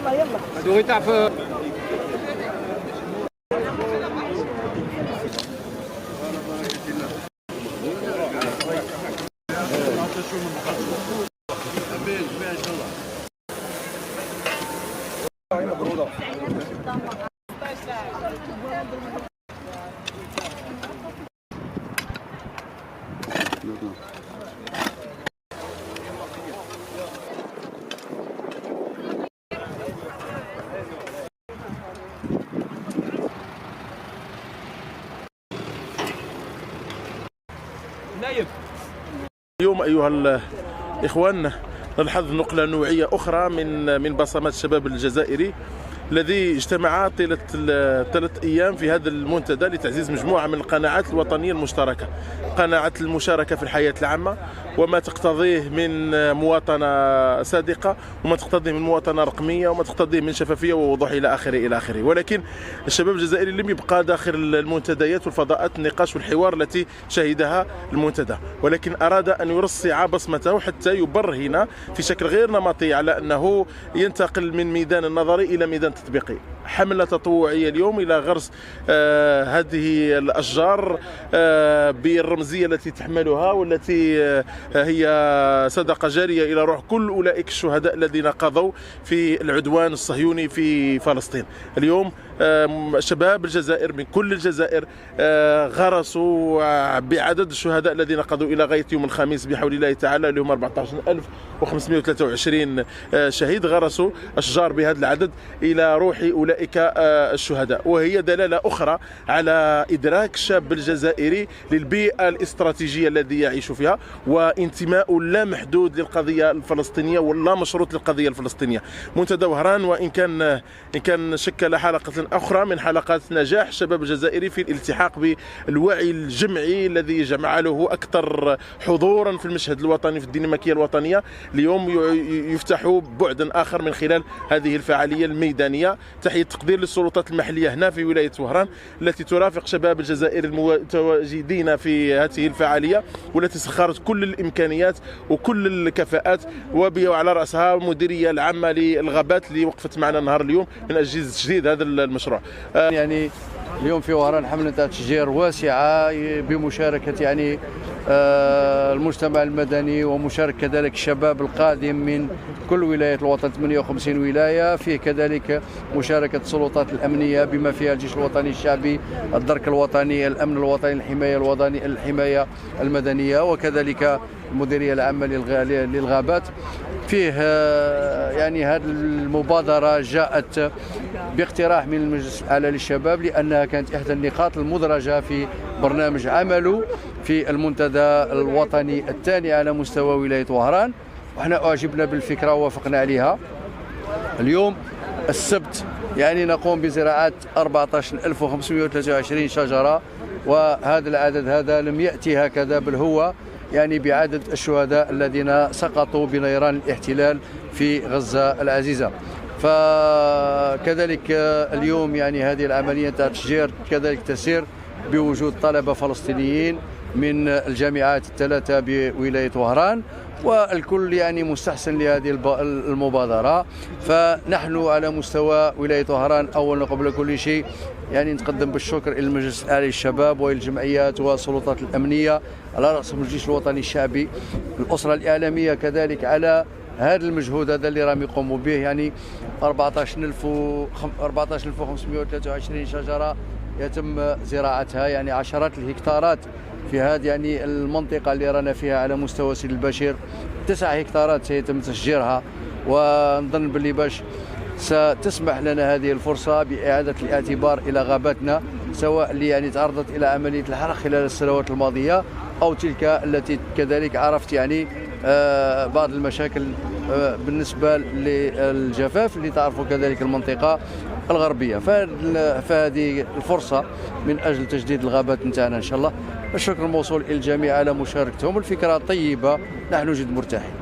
يلا يلا هادو غير تاع في نايف. اليوم أيها الإخوان نلحظ نقلة نوعية أخرى من بصمات الشباب الجزائري الذي اجتمع طيلة 3 أيام في هذا المنتدى لتعزيز مجموعة من القناعات الوطنية المشتركة، قناعة المشاركة في الحياة العامة وما تقتضيه من مواطنة صادقة وما تقتضيه من مواطنة رقمية وما تقتضيه من شفافية ووضوح إلى آخره إلى آخره. ولكن الشباب الجزائري لم يبقى داخل المنتديات والفضاءات النقاش والحوار التي شهدها المنتدى، ولكن أراد أن يرصع بصمته حتى يبرهن في شكل غير نمطي على أنه ينتقل من ميدان النظري إلى ميدان التطبيقي. حملة تطوعية اليوم إلى غرس هذه الأشجار بالرمزية التي تحملها والتي هي صدقة جارية إلى روح كل أولئك الشهداء الذين قضوا في العدوان الصهيوني في فلسطين. اليوم شباب الجزائر من كل الجزائر غرسوا بعدد الشهداء الذين قضوا إلى غاية يوم الخميس بحول الله تعالى اللي هم 14523 شهيد، غرسوا أشجار بهذا العدد إلى روح أولئك الشهداء، وهي دلالة أخرى على إدراك الشاب الجزائري للبيئة الاستراتيجية الذي يعيش فيها وانتماء لا محدود للقضية الفلسطينية ولا مشروط للقضية الفلسطينية. منتدى وهران وإن كان شكل حلقة أخرى من حلقات نجاح الشباب الجزائري في الالتحاق بالوعي الجمعي الذي جعله أكثر حضورا في المشهد الوطني في الديناميكية الوطنية، اليوم يفتح بعدا آخر من خلال هذه الفعالية الميدانية. تحية تقدير للسلطات المحلية هنا في ولاية وهران التي ترافق شباب الجزائر المتواجدين في هذه الفعالية والتي سخرت كل الإمكانيات وكل الكفاءات، وعلى رأسها المديرية العامة للغابات اللي وقفت معنا نهار اليوم من أجل تجديد هذا المشروع. يعني اليوم في وهران حملة تشجير واسعة بمشاركة يعني المجتمع المدني ومشاركة كذلك الشباب القادم من كل ولايات الوطن 58 ولاية، فيه كذلك مشاركة السلطات الأمنية بما فيها الجيش الوطني الشعبي، الدرك الوطني، الأمن الوطني، الحماية المدنية، وكذلك المديرية العامة للغابات. فيه يعني هذه المبادرة جاءت باقتراح من المجلس الأعلى للشباب لأنها كانت إحدى النقاط المدرجة في برنامج عمله في المنتدى الوطني الثاني على مستوى ولاية وهران، وإحنا أعجبنا بالفكرة ووافقنا عليها. اليوم السبت يعني نقوم بزراعة 14523 شجرة، وهذا العدد هذا لم يأتي هكذا، بل هو يعني بعدد الشهداء الذين سقطوا بنيران الاحتلال في غزة العزيزة. فكذلك اليوم يعني هذه العملية تشجير كذلك تسير بوجود طلبة فلسطينيين من الجامعات الثلاثة بولاية وهران، والكل يعني مستحسن لهذه المبادرة. فنحن على مستوى ولاية وهران أولا قبل كل شيء يعني نتقدم بالشكر إلى المجلس الأعلى للشباب وإلى الجمعيات والسلطات الأمنية على رأسهم الجيش الوطني الشعبي، الأسرة الإعلامية كذلك على هذا المجهود هذا اللي راهم يقوموا به. يعني 14523 شجرة يتم زراعتها، يعني عشرات الهكتارات في هذه يعني المنطقة اللي رانا فيها على مستوى سيد البشير، 9 هكتارات سيتم تشجيرها، ونظن باللي باش ستسمح لنا هذه الفرصة بإعادة الاعتبار إلى غاباتنا، سواء اللي يعني تعرضت إلى عملية الحرق خلال السنوات الماضية أو تلك التي كذلك عرفت يعني بعض المشاكل بالنسبة للجفاف اللي تعرفوا كذلك المنطقة الغربية. فهذه الفرصة من أجل تجديد الغابات نتاعنا إن شاء الله. الشكر موصول إلى الجميع على مشاركتهم، الفكرة طيبة، نحن جد مرتاحين.